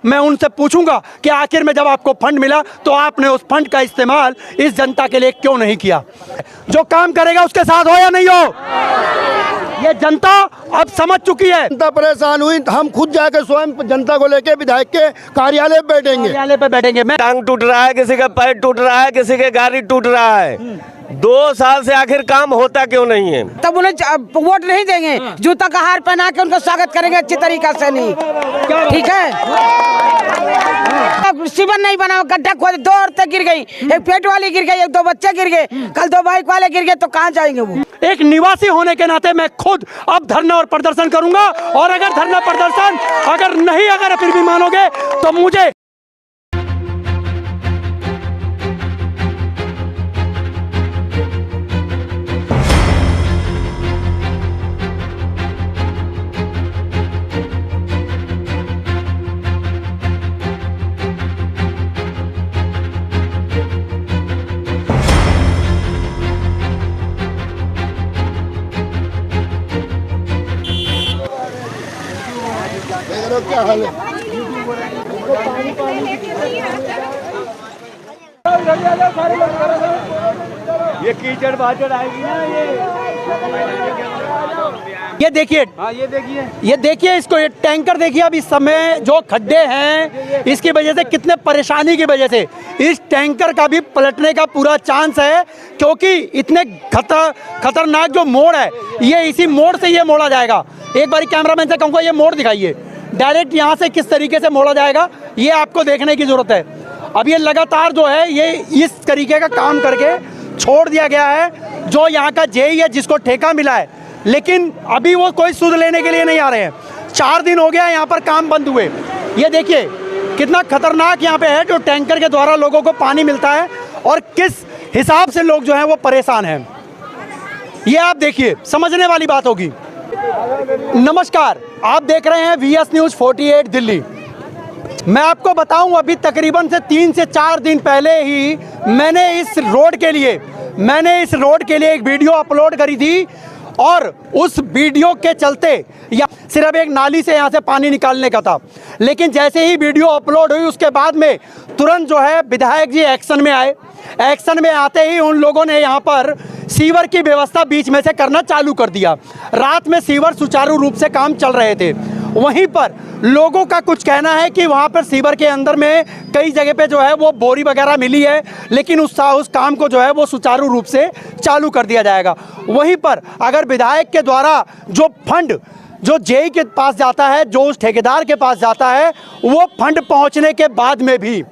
मैं उनसे पूछूंगा कि आखिर में जब आपको फंड मिला तो आपने उस फंड का इस्तेमाल इस जनता के लिए क्यों नहीं किया। जो काम करेगा उसके साथ हो या नहीं हो, ये जनता अब समझ चुकी है। जनता परेशान हुई, हम खुद जाकर स्वयं जनता को लेके विधायक के कार्यालय पे बैठेंगे। मैं टांग टूट रहा है, किसी का पैर टूट रहा है, किसी के गाड़ी टूट रहा है। 2 साल से आखिर काम होता क्यों नहीं है? तब उन्हें वोट नहीं देंगे, जूता का हार पहना के उनका स्वागत करेंगे अच्छी तरीका से। नहीं ठीक है, शिविर नहीं बना, गड्ढा खोद, 2 औरतें गिर गई, एक पेट वाली गिर गई, 2 बच्चे गिर गए, कल 2 बाइक वाले गिर गए, तो कहाँ जाएंगे वो। एक निवासी होने के नाते मैं खुद अब धरना और प्रदर्शन करूंगा, और अगर धरना प्रदर्शन अगर फिर भी मानोगे तो मुझे क्या हाल है? ये कीचड़ बाचड़ आएगी ना, ये देखिए, ये देखिए इसको, ये टैंकर देखिए अब इस समय जो खड्डे हैं इसकी वजह से कितने परेशानी की वजह से इस टैंकर का भी पलटने का पूरा चांस है, क्योंकि इतने खतरनाक जो मोड़ है ये इसी मोड़ से ये मोड़ा जाएगा। एक बार कैमरामैन से कहूँगा ये मोड़ दिखाइए, डायरेक्ट यहाँ से किस तरीके से मोड़ा जाएगा ये आपको देखने की ज़रूरत है। अब ये लगातार जो है ये इस तरीके का काम करके छोड़ दिया गया है, जो यहाँ का जेई है जिसको ठेका मिला है, लेकिन अभी वो कोई सुध लेने के लिए नहीं आ रहे हैं। 4 दिन हो गया यहाँ पर काम बंद हुए। ये देखिए कितना खतरनाक यहाँ पे है, जो टैंकर के द्वारा लोगों को पानी मिलता है और किस हिसाब से लोग जो हैं वो परेशान हैं, ये आप देखिए, समझने वाली बात होगी। नमस्कार, आप देख रहे हैं VS न्यूज़ 48 दिल्ली। मैं आपको बताऊं, अभी तकरीबन से 3 से 4 दिन पहले ही मैंने इस रोड के लिए एक वीडियो अपलोड करी थी, और उस वीडियो के चलते या सिर्फ एक नाली से यहाँ से पानी निकालने का था, लेकिन जैसे ही वीडियो अपलोड हुई उसके बाद में तुरंत जो है विधायक जी एक्शन में आए। एक्शन में आते ही उन लोगों ने यहाँ पर सीवर की व्यवस्था बीच में से करना चालू कर दिया। रात में सीवर सुचारू रूप से काम चल रहे थे। वहीं पर लोगों का कुछ कहना है कि वहाँ पर सीवर के अंदर में कई जगह पे जो है वो बोरी वगैरह मिली है, लेकिन उस काम को जो है वो सुचारू रूप से चालू कर दिया जाएगा। वहीं पर अगर विधायक के द्वारा जो फंड जो जेई के पास जाता है, जो उस ठेकेदार के पास जाता है, वो फंड पहुँचने के बाद में भी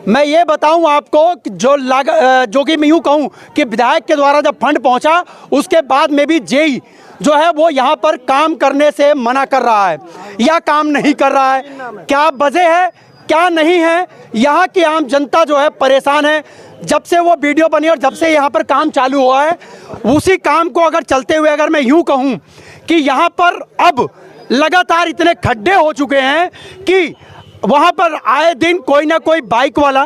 मैं ये बताऊं आपको कि जो कि मैं यूँ कहूँ कि विधायक के द्वारा जब फंड पहुंचा उसके बाद में भी जेई जो है वो यहाँ पर काम करने से मना कर रहा है या काम नहीं कर रहा है। क्या वजह है, क्या नहीं है, यहाँ की आम जनता जो है परेशान है। जब से वो वीडियो बनी और जब से यहाँ पर काम चालू हुआ है, उसी काम को अगर चलते हुए अगर मैं यूँ कहूँ कि यहाँ पर अब लगातार इतने खड्डे हो चुके हैं कि वहाँ पर आए दिन कोई ना कोई बाइक वाला,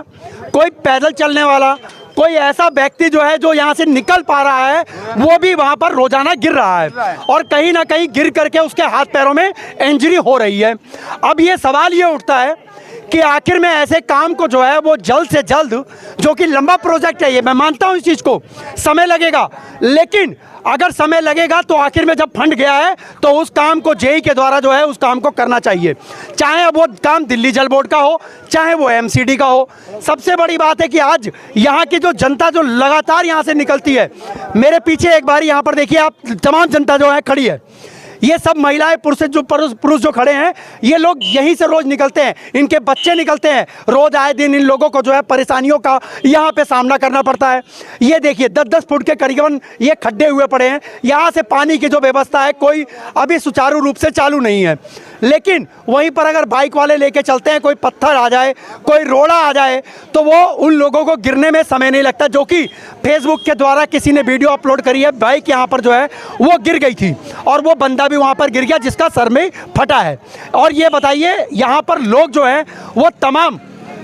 कोई पैदल चलने वाला, कोई ऐसा व्यक्ति जो है जो यहाँ से निकल पा रहा है वो भी वहाँ पर रोजाना गिर रहा है, और कहीं ना कहीं गिर करके उसके हाथ पैरों में इंजरी हो रही है। अब ये सवाल ये उठता है कि आखिर में ऐसे काम को जो है वो जल्द से जल्द, जो कि लंबा प्रोजेक्ट है, ये मैं मानता हूँ इस चीज़ को समय लगेगा, लेकिन अगर समय लगेगा तो आखिर में जब फंड गया है तो उस काम को जेई के द्वारा जो है उस काम को करना चाहिए, चाहे अब वो काम दिल्ली जल बोर्ड का हो, चाहे वो MCD का हो। सबसे बड़ी बात है कि आज यहाँ की जो जनता जो लगातार यहाँ से निकलती है, मेरे पीछे एक बार यहाँ पर देखिए आप, तमाम जनता जो है खड़ी है, ये सब महिलाएं पुरुष जो खड़े हैं, ये लोग यहीं से रोज निकलते हैं, इनके बच्चे निकलते हैं, रोज आए दिन इन लोगों को जो है परेशानियों का यहाँ पे सामना करना पड़ता है। ये देखिए 10-10 फुट के करीबन ये खड्डे हुए पड़े हैं, यहाँ से पानी की जो व्यवस्था है कोई अभी सुचारू रूप से चालू नहीं है, लेकिन वहीं पर अगर बाइक वाले लेके चलते हैं, कोई पत्थर आ जाए, कोई रोड़ा आ जाए, तो वो उन लोगों को गिरने में समय नहीं लगता। जो कि फेसबुक के द्वारा किसी ने वीडियो अपलोड करी है, बाइक यहाँ पर जो है वो गिर गई थी और वो बंदा भी वहाँ पर गिर गया जिसका सर में फटा है। और ये बताइए यहाँ पर लोग जो हैं वो तमाम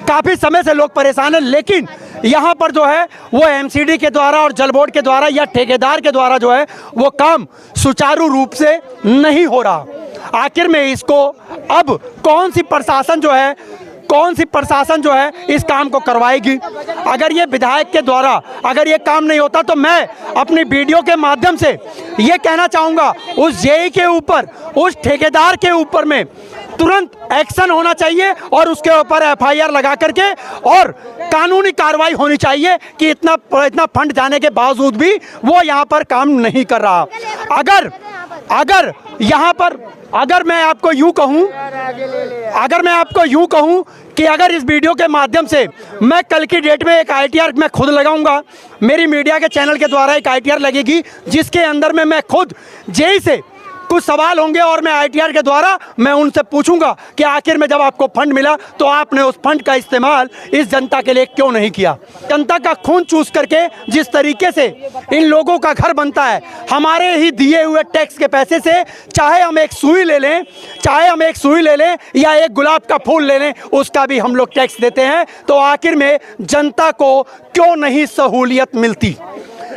काफ़ी समय से लोग परेशान हैं, लेकिन यहाँ पर जो है वो एमसीडी के द्वारा और जल बोर्ड के द्वारा या ठेकेदार के द्वारा जो है वो काम सुचारू रूप से नहीं हो रहा। आखिर में इसको अब कौन सी प्रशासन जो है इस काम को करवाएगी? अगर ये विधायक के द्वारा अगर ये काम नहीं होता तो मैं अपनी वीडियो के माध्यम से ये कहना चाहूँगा उस जेई के ऊपर, उस ठेकेदार के ऊपर में तुरंत एक्शन होना चाहिए और उसके ऊपर एफआईआर लगा करके और कानूनी कार्रवाई होनी चाहिए कि इतना फंड जाने के बावजूद भी वो यहाँ पर काम नहीं कर रहा। अगर यहाँ पर अगर मैं आपको यूँ कहूँ कि अगर इस वीडियो के माध्यम से मैं कल की डेट में एक आईटीआर मैं खुद लगाऊंगा, मेरी मीडिया के चैनल के द्वारा एक आईटीआर लगेगी जिसके अंदर में मैं खुद जेई से कुछ सवाल होंगे और मैं आईटीआर के द्वारा मैं उनसे पूछूंगा कि आखिर में जब आपको फंड मिला तो आपने उस फंड का इस्तेमाल इस जनता के लिए क्यों नहीं किया? जनता का खून चूस करके जिस तरीके से इन लोगों का घर बनता है हमारे ही दिए हुए टैक्स के पैसे से, चाहे हम एक सुई ले लें या एक गुलाब का फूल ले लें, उसका भी हम लोग टैक्स देते हैं। तो आखिर में जनता को क्यों नहीं सहूलियत मिलती?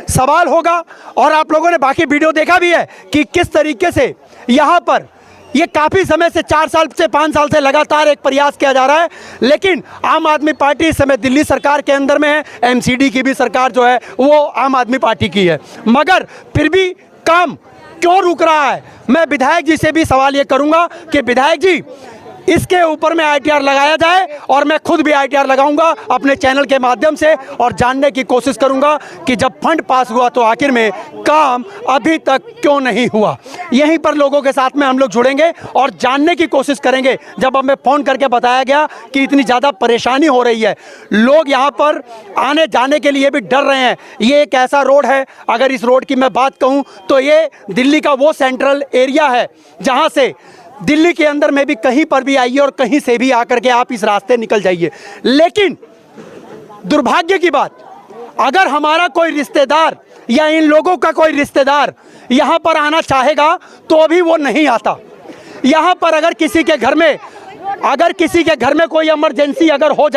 सवाल होगा। और आप लोगों ने बाकी वीडियो देखा भी है कि किस तरीके से यहाँ पर ये काफ़ी समय से 4 साल से 5 साल से लगातार एक प्रयास किया जा रहा है, लेकिन आम आदमी पार्टी इस समय दिल्ली सरकार के अंदर में है, एमसीडी की भी सरकार जो है वो आम आदमी पार्टी की है, मगर फिर भी काम क्यों रुक रहा है? मैं विधायक जी से भी सवाल ये करूँगा कि विधायक जी इसके ऊपर में आईटीआर लगाया जाए और मैं खुद भी आईटीआर लगाऊंगा अपने चैनल के माध्यम से और जानने की कोशिश करूंगा कि जब फंड पास हुआ तो आखिर में काम अभी तक क्यों नहीं हुआ। यहीं पर लोगों के साथ में हम लोग जुड़ेंगे और जानने की कोशिश करेंगे। जब हमें फ़ोन करके बताया गया कि इतनी ज़्यादा परेशानी हो रही है, लोग यहाँ पर आने जाने के लिए भी डर रहे हैं। ये एक ऐसा रोड है, अगर इस रोड की मैं बात कहूँ तो ये दिल्ली का वो सेंट्रल एरिया है जहाँ से दिल्ली के अंदर में भी कहीं पर भी आइए और कहीं से भी आकर के आप इस रास्ते निकल जाइए। लेकिन दुर्भाग्य की बात, अगर हमारा कोई रिश्तेदार या इन लोगों का कोई रिश्तेदार यहाँ पर आना चाहेगा तो अभी वो नहीं आता। यहाँ पर अगर किसी के घर में कोई इमरजेंसी अगर हो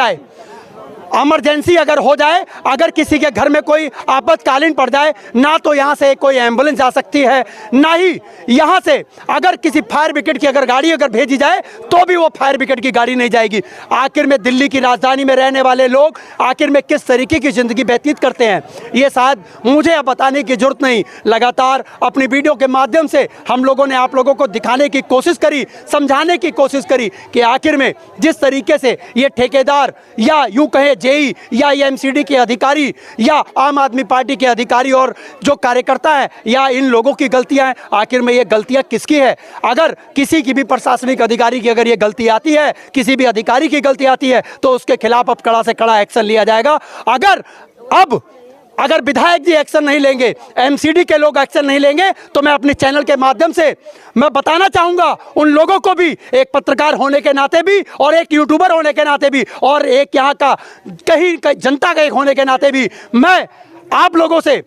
जाए, अगर किसी के घर में कोई आपातकालीन पड़ जाए, ना तो यहाँ से कोई एम्बुलेंस जा सकती है, ना ही यहाँ से अगर किसी फायर ब्रिगेड की अगर गाड़ी अगर भेजी जाए तो भी वो फायर ब्रिगेड की गाड़ी नहीं जाएगी। आखिर में दिल्ली की राजधानी में रहने वाले लोग आखिर में किस तरीके की ज़िंदगी व्यतीत करते हैं, ये शायद मुझे अब बताने की ज़रूरत नहीं। लगातार अपनी वीडियो के माध्यम से हम लोगों ने आप लोगों को दिखाने की कोशिश करी, समझाने की कोशिश करी कि आखिर में जिस तरीके से ये ठेकेदार या यूँ कहे जेई या एमसीडी के अधिकारी या आम आदमी पार्टी के अधिकारी और जो कार्यकर्ता है या इन लोगों की गलतियां हैं, आखिर में ये गलतियां किसकी है? अगर किसी की भी प्रशासनिक अधिकारी की अगर ये गलती आती है, किसी भी अधिकारी की गलती आती है तो उसके खिलाफ अब कड़ा से कड़ा एक्शन लिया जाएगा। अगर विधायक जी एक्शन नहीं लेंगे, एमसीडी के लोग एक्शन नहीं लेंगे, तो मैं अपने चैनल के माध्यम से मैं बताना चाहूँगा उन लोगों को भी, एक पत्रकार होने के नाते भी और एक यूट्यूबर होने के नाते भी और एक यहाँ का कहीं जनता का एक होने के नाते भी, मैं आप लोगों से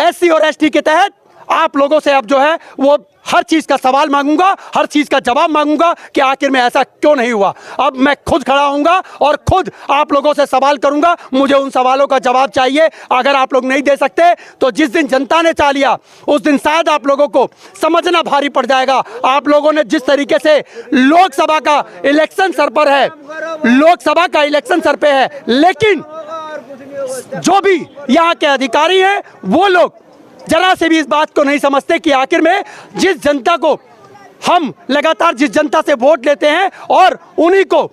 SC और ST के तहत आप लोगों से अब जो है वो हर चीज़ का सवाल मांगूंगा, हर चीज़ का जवाब मांगूंगा कि आखिर में ऐसा क्यों नहीं हुआ। अब मैं खुद खड़ा होऊंगा और खुद आप लोगों से सवाल करूंगा, मुझे उन सवालों का जवाब चाहिए। अगर आप लोग नहीं दे सकते तो जिस दिन जनता ने चाह लिया उस दिन शायद आप लोगों को समझना भारी पड़ जाएगा। आप लोगों ने जिस तरीके से लोकसभा का इलेक्शन सर पर है, लोकसभा का इलेक्शन सर पे है, लेकिन जो भी यहाँ के अधिकारी हैं वो लोग जरा से भी इस बात को नहीं समझते कि आखिर में जिस जनता को हम लगातार जिस जनता से वोट लेते हैं और उन्हीं को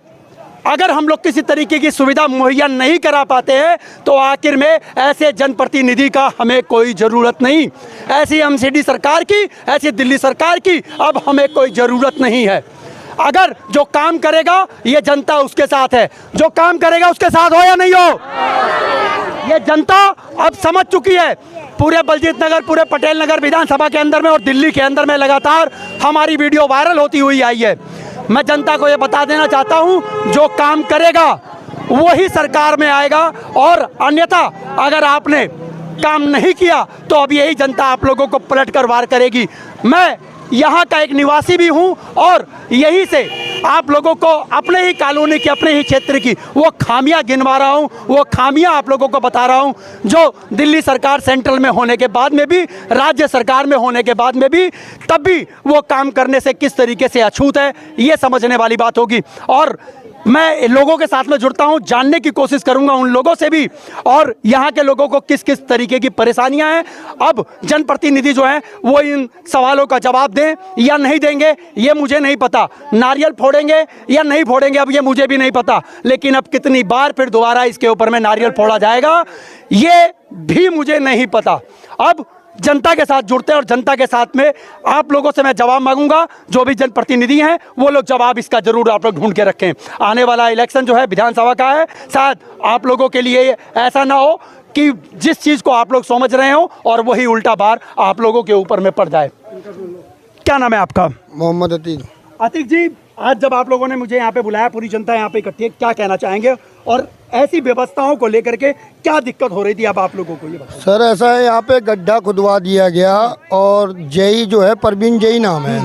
अगर हम लोग किसी तरीके की सुविधा मुहैया नहीं करा पाते हैं तो आखिर में ऐसे जनप्रतिनिधि का हमें कोई ज़रूरत नहीं। ऐसी एमसीडी सरकार की, ऐसी दिल्ली सरकार की अब हमें कोई ज़रूरत नहीं है। अगर जो काम करेगा ये जनता उसके साथ है, जो काम करेगा उसके साथ हो या नहीं हो, ये जनता अब समझ चुकी है। पूरे बलजीत नगर, पूरे पटेल नगर विधानसभा के अंदर में और दिल्ली के अंदर में लगातार हमारी वीडियो वायरल होती हुई आई है। मैं जनता को ये बता देना चाहता हूँ, जो काम करेगा वही सरकार में आएगा और अन्यथा अगर आपने काम नहीं किया तो अब यही जनता आप लोगों को पलट कर वार करेगी। मैं यहाँ का एक निवासी भी हूँ और यहीं से आप लोगों को अपने ही कॉलोनी की, अपने ही क्षेत्र की वो खामियां गिनवा रहा हूं, वो खामियां आप लोगों को बता रहा हूं जो दिल्ली सरकार सेंट्रल में होने के बाद में भी, राज्य सरकार में होने के बाद में भी, तब भी वो काम करने से किस तरीके से अछूत है, ये समझने वाली बात होगी। और मैं लोगों के साथ में जुड़ता हूं, जानने की कोशिश करूंगा उन लोगों से भी और यहाँ के लोगों को किस किस तरीके की परेशानियां हैं। अब जनप्रतिनिधि जो हैं वो इन सवालों का जवाब दें या नहीं देंगे ये मुझे नहीं पता, नारियल फोड़ेंगे या नहीं फोड़ेंगे अब ये मुझे भी नहीं पता, लेकिन अब कितनी बार फिर दोबारा इसके ऊपर में नारियल फोड़ा जाएगा ये भी मुझे नहीं पता। अब जनता के साथ जुड़ते हैं और जनता के साथ में आप लोगों से मैं जवाब मांगूंगा, जो भी जनप्रतिनिधि हैं वो लोग जवाब इसका जरूर आप लोग ढूंढ के रखें। आने वाला इलेक्शन जो है विधानसभा का है, शायद आप लोगों के लिए ऐसा ना हो कि जिस चीज़ को आप लोग समझ रहे हो और वही उल्टा बार आप लोगों के ऊपर में पड़ जाए। क्या नाम है आपका? मोहम्मद अतीक। अतीक जी, आज जब आप लोगों ने मुझे यहाँ पे बुलाया, पूरी जनता यहाँ पे इकट्ठी है, क्या कहना चाहेंगे और ऐसी व्यवस्थाओं को लेकर के क्या दिक्कत हो रही थी अब आप लोगों को ये बताइए। सर ऐसा है, यहाँ पे गड्ढा खुदवा दिया गया और जेई जो है परवीन जेई नाम है।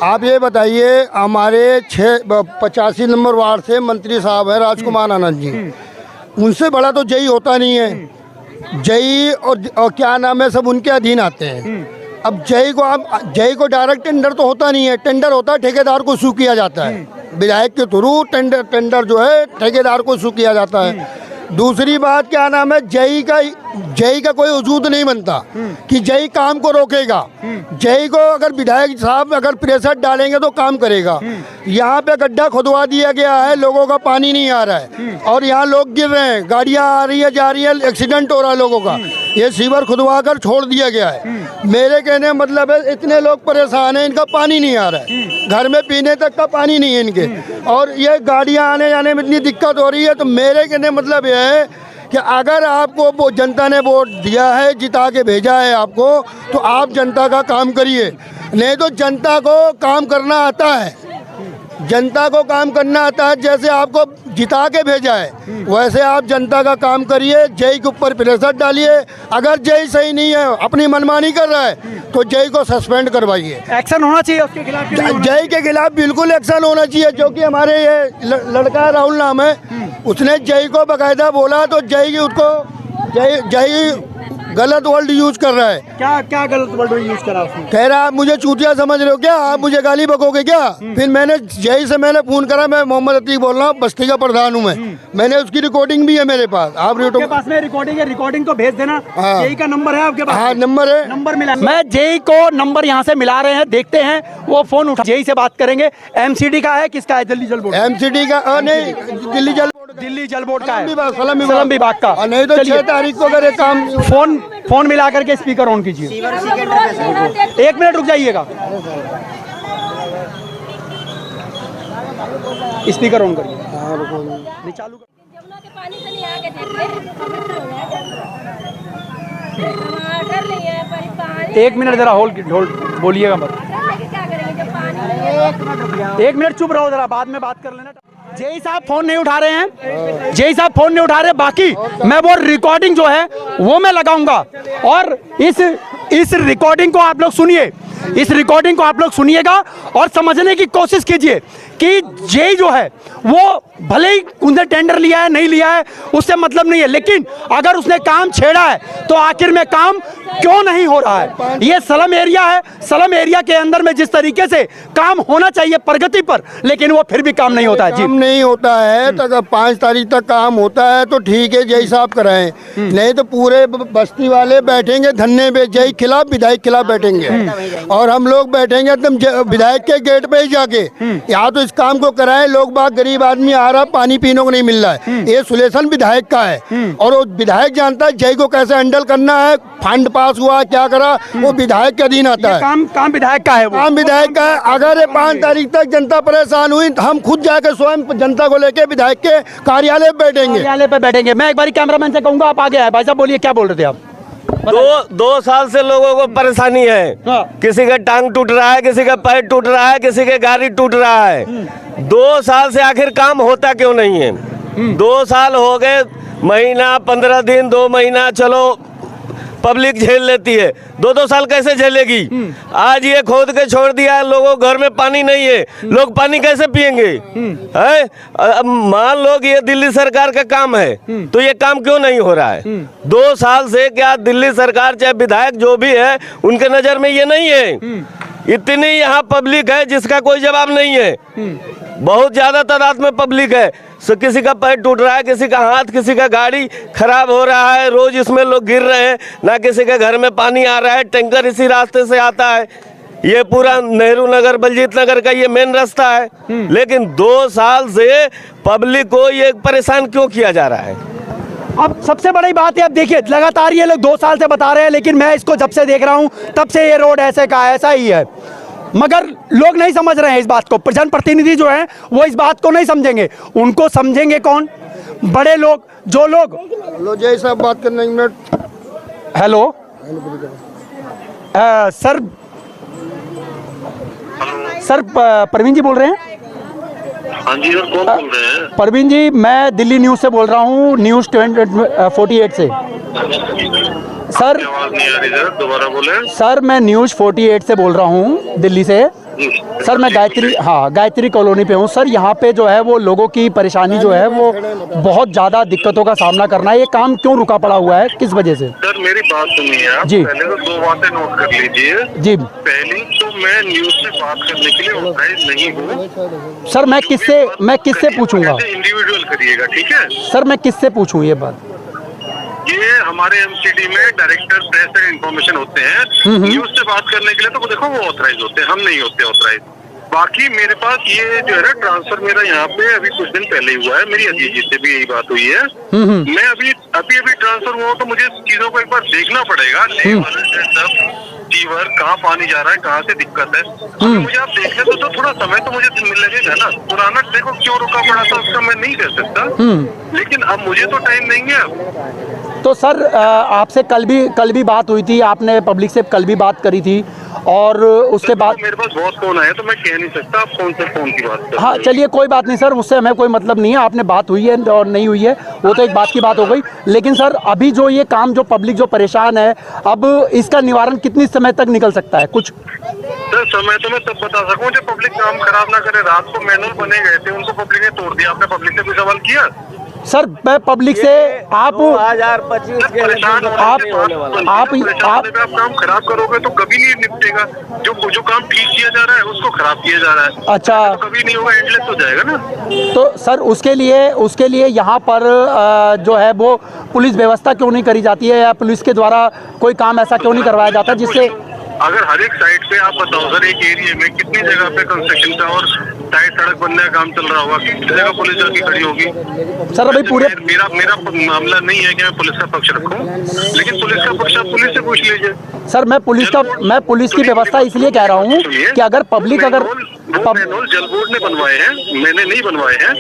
आप ये बताइए, हमारे 85 नंबर वार्ड से मंत्री साहब है राजकुमार आनंद जी, उनसे बड़ा तो जेई होता नहीं है। जेई और क्या नाम है सब उनके अधीन आते हैं। अब जेई को डायरेक्ट टेंडर तो होता नहीं है, टेंडर होता है ठेकेदार को इशू किया जाता है, विधायक के थ्रू टेंडर जो है ठेकेदार को इशू किया जाता है। दूसरी बात क्या नाम है, जेई का कोई वजूद नहीं बनता कि जेई काम को रोकेगा। जेई को अगर विधायक साहब अगर प्रेशर डालेंगे तो काम करेगा। यहाँ पे गड्ढा खुदवा दिया गया है, लोगों का पानी नहीं आ रहा है और यहाँ लोग गिर रहे हैं, गाड़ियाँ आ रही है जा रही है, एक्सीडेंट हो रहा है लोगों का। ये सीवर खुदवा कर छोड़ दिया गया है। मेरे कहने मतलब है इतने लोग परेशान हैं, इनका पानी नहीं आ रहा है, घर में पीने तक का पानी नहीं है इनके, और ये गाड़ियाँ आने जाने में इतनी दिक्कत हो रही है। तो मेरे कहने मतलब ये है कि अगर आपको वो जनता ने वोट दिया है, जिता के भेजा है आपको, तो आप जनता का काम करिए। नहीं तो जनता को काम करना आता है, जनता को काम करना आता है, जैसे आपको जिता के भेजा है वैसे आप जनता का काम करिए। जेई के ऊपर प्रेशर डालिए, अगर जेई सही नहीं है, अपनी मनमानी कर रहा है, तो जेई को सस्पेंड करवाइए। एक्शन होना चाहिए उसके खिलाफ। जेई के खिलाफ बिल्कुल एक्शन होना चाहिए, जो कि हमारे ये लड़का है राहुल नाम है, उसने जेई को बाकायदा बोला तो जेई जेई गलत वर्ड यूज कर रहा है। क्या गलत वर्ड यूज करा उसने? कह रहा आप मुझे चूतिया समझ रहे हो क्या, आप मुझे गाली बकोगे क्या? फिर मैंने जेई से फोन करा, मैं मोहम्मद अतीक बोल रहा हूँ, बस्ती का प्रधान हूँ मैंने उसकी रिकॉर्डिंग भी है मेरे पास। आपके पास में रिकॉर्डिंग है, रिकॉर्डिंग को भेज देना। जेई का नंबर है आपके पास? हाँ नंबर है, नंबर मिला। मैं जेई को नंबर यहाँ से मिला रहे हैं, देखते हैं वो फोन उठा, जेई से बात करेंगे। एमसीडी का है, किसका है? दिल्ली जल बोर्ड। एमसीडी का नहीं, दिल्ली जल बोर्ड का है, सलम विभाग का। नहीं तो 6 तारीख को अगर काम फोन मिला करके स्पीकर ऑन कीजिए। 1 मिनट रुक जाइएगा, स्पीकर ऑन करिए। नहीं चालू कर। यमुना के पानी से नहीं आके देखते। 1 मिनट जरा होल्ड बोलिएगा मत। क्या करेंगे जब पानी? 1 मिनट चुप रहो जरा, बाद में बात कर लेना। जेई साहब फोन नहीं उठा रहे हैं, जेई साहब फोन नहीं उठा रहे। बाकी मैं वो रिकॉर्डिंग जो है वो मैं लगाऊंगा और इस रिकॉर्डिंग को आप लोग सुनिए, इस रिकॉर्डिंग को आप लोग सुनिएगा और समझने की कोशिश कीजिए कि जेई जो है वो भले ही उसने टेंडर लिया है नहीं लिया है उससे मतलब नहीं है, लेकिन अगर उसने काम छेड़ा है तो आखिर में काम क्यों नहीं हो रहा है? ये स्लम एरिया है, स्लम एरिया के अंदर में जिस तरीके से काम होना चाहिए प्रगति पर, लेकिन वो फिर भी काम नहीं होता है। जी काम नहीं होता है तो अगर 5 तारीख तक काम होता है तो ठीक है, जेई साहब कराएं, नहीं तो पूरे बस्ती वाले बैठेंगे धरने पे, जेई खिलाफ विधायक खिलाफ बैठेंगे और हम लोग बैठेंगे एकदम विधायक के गेट पे ही जाके। यहाँ तो इस काम को कराएं, लोग बाग गरीब आदमी आ रहा, पानी पीने को नहीं मिल रहा है, ये सुलेशन विधायक का है और वो विधायक जानता है जेई को कैसे हैंडल करना है, फंड पास हुआ क्या करा, वो विधायक के अधीन आता है। काम विधायक का है, वो काम विधायक का है। अगर 5 तारीख तक जनता परेशान हुई तो हम खुद जाकर स्वयं जनता को लेके विधायक के कार्यालय पे बैठेंगे। मैं एक बार कैमरामैन से कहूंगा आप आगे आए। भाई साहब बोलिए, क्या बोल रहे थे आप? 2 साल से लोगों को परेशानी है। हाँ। किसी का टांग टूट रहा है, किसी का पैर टूट रहा है, किसी के गाड़ी टूट रहा है। 2 साल से आखिर काम होता क्यों नहीं है? 2 साल हो गए, महीना 15 दिन 2 महीना चलो पब्लिक झेल लेती है, 2-2 साल कैसे झेलेगी? आज ये खोद के छोड़ दिया है, लोगों घर में पानी नहीं है, लोग पानी कैसे पिएंगे? है अब मान लो कि ये दिल्ली सरकार का काम है, तो ये काम क्यों नहीं हो रहा है? 2 साल से क्या दिल्ली सरकार चाहे विधायक जो भी है उनके नजर में ये नहीं है? इतनी यहाँ पब्लिक है जिसका कोई जवाब नहीं है, बहुत ज्यादा तादाद में पब्लिक है। सो किसी का पैर टूट रहा है, किसी का हाथ, किसी का गाड़ी खराब हो रहा है, रोज इसमें लोग गिर रहे हैं, ना किसी के घर में पानी आ रहा है, टैंकर इसी रास्ते से आता है। ये पूरा नेहरू नगर बलजीत नगर का ये मेन रास्ता है, लेकिन 2 साल से पब्लिक को ये परेशान क्यों किया जा रहा है? अब सबसे बड़ी बात है, अब देखिए लगातार ये लोग 2 साल से बता रहे हैं, लेकिन मैं इसको जब से देख रहा हूँ तब से ये रोड ऐसे का ऐसा ही है, मगर लोग नहीं समझ रहे हैं इस बात को। जनप्रतिनिधि जो हैं वो इस बात को नहीं समझेंगे, उनको समझेंगे कौन? बड़े लोग, जो लोग। लो जय साहब बात करना 1 मिनट। Hello sir, sir Praveen ji बोल रहे हैं? हाँ जी सर, कौन बोल रहे हैं? प्रवीण जी, मैं दिल्ली न्यूज़ से बोल रहा हूँ, न्यूज़ 48 से। सर आवाज नहीं आ रही सर, दोबारा बोले। सर मैं न्यूज़ 48 से बोल रहा हूँ दिल्ली से। सर मैं गायत्री कॉलोनी पे हूँ। सर यहाँ पे जो है वो लोगों की परेशानी जो है वो बहुत ज़्यादा दिक्कतों का सामना करना है। ये काम क्यों रुका पड़ा हुआ है, किस वजह से? सर मेरी बात सुनिए आप, जी। पहले तो 2 बातें नोट कर लीजिए। जी। पहली तो मैं न्यूज से बात करने के लिए ऑथराइज नहीं हूँ। सर मैं किससे पूछूंगा? इंडिविजुअल करिएगा, ठीक है सर मैं किससे पूछूं ये बात? ये हमारे एमसीडी में डायरेक्टर प्रेस एंड इन्फॉर्मेशन होते हैं, न्यूज से बात करने के लिए तो देखो वो ऑथराइज होते हैं, हम नहीं होते ऑथराइज। बाकी मेरे पास ये जो है ना ट्रांसफर मेरा यहाँ पे अभी कुछ दिन पहले हुआ है, मेरी अजीज जी से भी यही बात हुई है। मैं अभी ट्रांसफर हुआ तो मुझे चीजों को एक बार देखना पड़ेगा, सीवर कहाँ पानी जा रहा है, कहाँ से दिक्कत है। अभी मुझे आप देखने तो थोड़ा समय तो मुझे मिल लगेगा ना। पुराना देखो क्यों रुका पड़ा था उसका मैं नहीं कह सकता, लेकिन अब मुझे तो टाइम नहीं है अब। तो सर आपसे कल भी बात हुई थी, आपने पब्लिक से कल भी बात करी थी, और उसके बाद मेरे पास बहुत फोन आया तो मैं कह नहीं सकता आप कौन से फोन की बात कर रहे हैं। हाँ चलिए कोई बात नहीं सर, उससे हमें कोई मतलब नहीं है, आपने बात हुई है और नहीं हुई है वो तो एक बात की बात हो गई। लेकिन सर अभी जो ये काम जो पब्लिक जो परेशान है, अब इसका निवारण कितनी समय तक निकल सकता है कुछ? सर समय तो मैं तब बता सकूं जब पब्लिक काम खराब ना करे। रात को मैनुअल बने गए थे, उनको पब्लिक ने तोड़ दिया। आपने पब्लिक से कोई सवाल किया? सर मैं पब्लिक से आप 2025 के परेशान आप काम खराब करोगे तो कभी नहीं निपटेगा। जो काम ठीक किया जा रहा है उसको खराब किया जा रहा है। अच्छा तो कभी नहीं होगा, एंडलेस हो जाएगा ना। तो सर उसके लिए यहाँ पर जो है वो पुलिस व्यवस्था क्यों नहीं करी जाती है, या पुलिस के द्वारा कोई काम ऐसा क्यों नहीं करवाया जाता जिससे? अगर हर एक साइड पे आप बताओ सर, एक एरिया में कितनी जगह पे कंस्ट्रक्शन का और साइड सड़क बनने का काम चल रहा होगा, कितनी जगह पुलिस जाके खड़ी होगी? सर अभी पूरे मेरा मामला नहीं है कि मैं पुलिस का पक्ष रखूं, लेकिन पुलिस का पक्ष आप पुलिस से पूछ लीजिए। सर मैं पुलिस की व्यवस्था इसलिए कह रहा हूँ कि अगर पब्लिक मैनुअल जल बोर्ड ने बनवाए हैं, मैंने नहीं बनवाए हैं।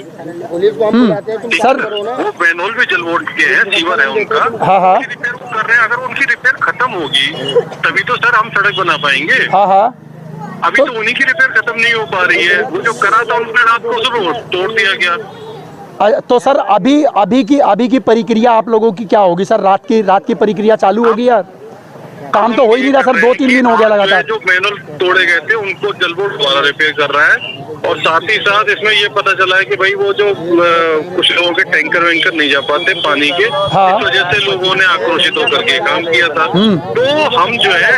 सर वो मैनुअल भी जल बोर्ड के हैं, सीवर है उनका। हाँ रिपेयर कर रहे हैं। अगर उनकी रिपेयर खत्म होगी तभी तो सर हम सड़क बना पाएंगे। हाँ अभी तो उन्हीं की रिपेयर खत्म नहीं हो पा रही है। वो जो करा था उन्होंने रात को सुबह तोड़ दिया गया। तो सर अभी की प्रक्रिया आप लोगों की क्या होगी सर? रात की प्रक्रिया चालू होगी यार? काम तो हो ही नहीं रहा सर, 2-3 दिन हो गया लगातार। जो मैनुअल तोड़े गए थे उनको जल बोर्ड द्वारा रिपेयर कर रहा है, और साथ ही साथ इसमें ये पता चला है कि भाई वो जो कुछ लोगों के टैंकर वैंकर नहीं जा पाते पानी के, इस वजह से लोगों ने आक्रोशित होकर के काम किया था। तो हम जो है